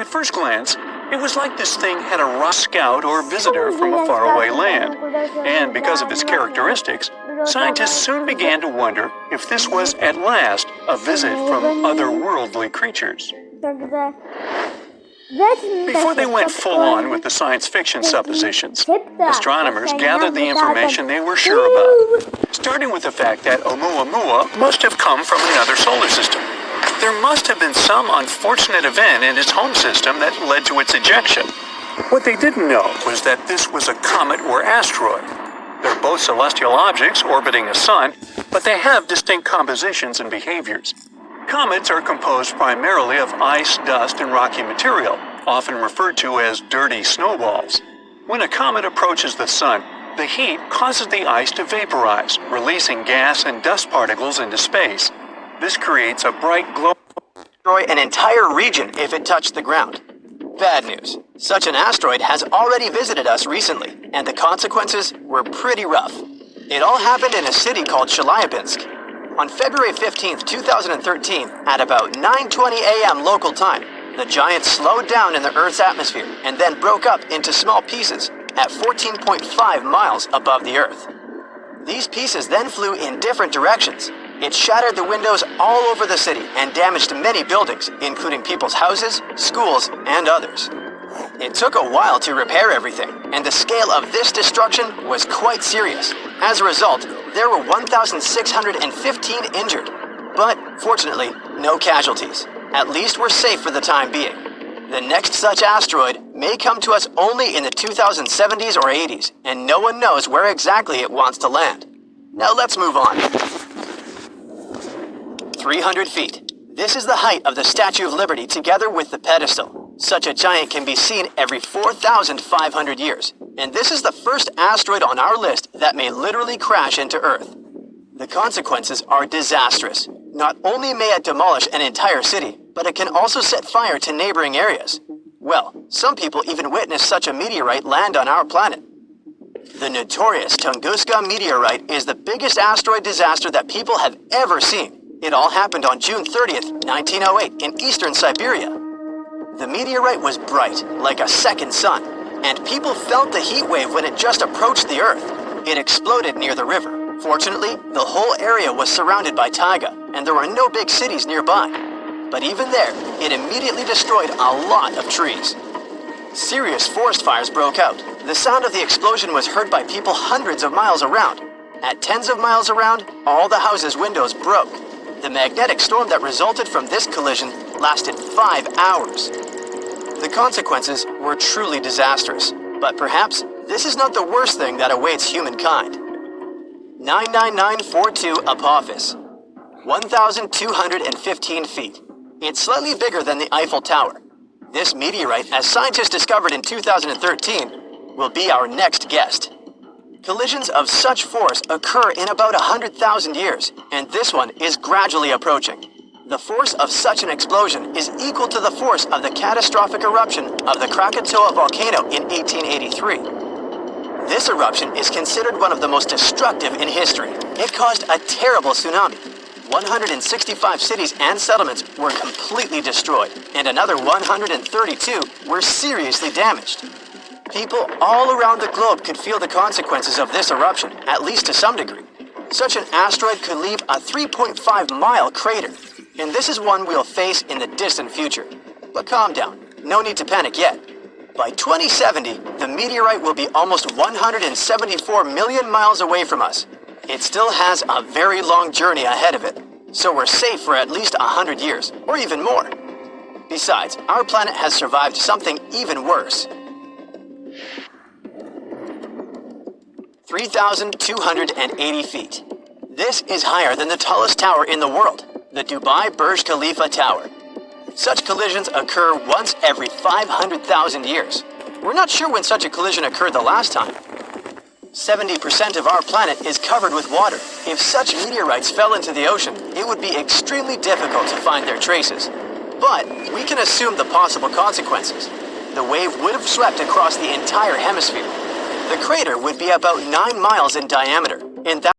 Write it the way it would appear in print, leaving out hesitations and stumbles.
At first glance, it was like this thing had a raw scout or visitor from a faraway land. And because of its characteristics, scientists soon began to wonder if this was at last a visit from otherworldly creatures. Before they went full-on with the science fiction suppositions, astronomers gathered the information they were sure about, starting with the fact that Oumuamua must have come from another solar system. There must have been some unfortunate event in its home system that led to its ejection. What they didn't know was that this was a comet or asteroid. They're both celestial objects orbiting a sun, but they have distinct compositions and behaviors. Comets are composed primarily of ice, dust, and rocky material, often referred to as dirty snowballs. When a comet approaches the sun, the heat causes the ice to vaporize, releasing gas and dust particles into space. This creates a bright glow that would destroy an entire region if it touched the ground. Bad news. Such an asteroid has already visited us recently, and the consequences were pretty rough. It all happened in a city called Chelyabinsk. On February 15th, 2013, at about 9:20 a.m. local time, the giant slowed down in the Earth's atmosphere and then broke up into small pieces at 14.5 miles above the Earth. These pieces then flew in different directions. It shattered the windows all over the city and damaged many buildings, including people's houses, schools, and others. It took a while to repair everything, and the scale of this destruction was quite serious. As a result, there were 1,615 injured. But, fortunately, no casualties. At least we're safe for the time being. The next such asteroid may come to us only in the 2070s or 80s, and no one knows where exactly it wants to land. Now let's move on. 300 feet. This is the height of the Statue of Liberty together with the pedestal. Such a giant can be seen every 4,500 years, and this is the first asteroid on our list that may literally crash into Earth. The consequences are disastrous. Not only may it demolish an entire city, but it can also set fire to neighboring areas. Well, some people even witnessed such a meteorite land on our planet. The notorious Tunguska meteorite is the biggest asteroid disaster that people have ever seen. It all happened on June 30th, 1908 in eastern Siberia. The meteorite was bright, like a second sun, and people felt the heat wave when it just approached the Earth. It exploded near the river. Fortunately, the whole area was surrounded by taiga, and there were no big cities nearby. But even there, it immediately destroyed a lot of trees. Serious forest fires broke out. The sound of the explosion was heard by people hundreds of miles around. At tens of miles around, all the houses' windows broke. The magnetic storm that resulted from this collision lasted 5 hours. The consequences were truly disastrous, but perhaps this is not the worst thing that awaits humankind. 99942 Apophis, 1,215 feet. It's slightly bigger than the Eiffel Tower. This meteorite, as scientists discovered in 2013, will be our next guest. Collisions of such force occur in about 100,000 years, and this one is gradually approaching. The force of such an explosion is equal to the force of the catastrophic eruption of the Krakatoa volcano in 1883. This eruption is considered one of the most destructive in history. It caused a terrible tsunami. 165 cities and settlements were completely destroyed, and another 132 were seriously damaged. People all around the globe could feel the consequences of this eruption, at least to some degree. Such an asteroid could leave a 3.5-mile crater, and this is one we'll face in the distant future. But calm down, no need to panic yet. By 2070, the meteorite will be almost 174 million miles away from us. It still has a very long journey ahead of it, so we're safe for at least 100 years, or even more. Besides, our planet has survived something even worse. 3,280 feet. This is higher than the tallest tower in the world, the Dubai Burj Khalifa Tower. Such collisions occur once every 500,000 years. We're not sure when such a collision occurred the last time. 70% of our planet is covered with water. If such meteorites fell into the ocean, it would be extremely difficult to find their traces. But we can assume the possible consequences. The wave would have swept across the entire hemisphere. The crater would be about 9 miles in diameter, and that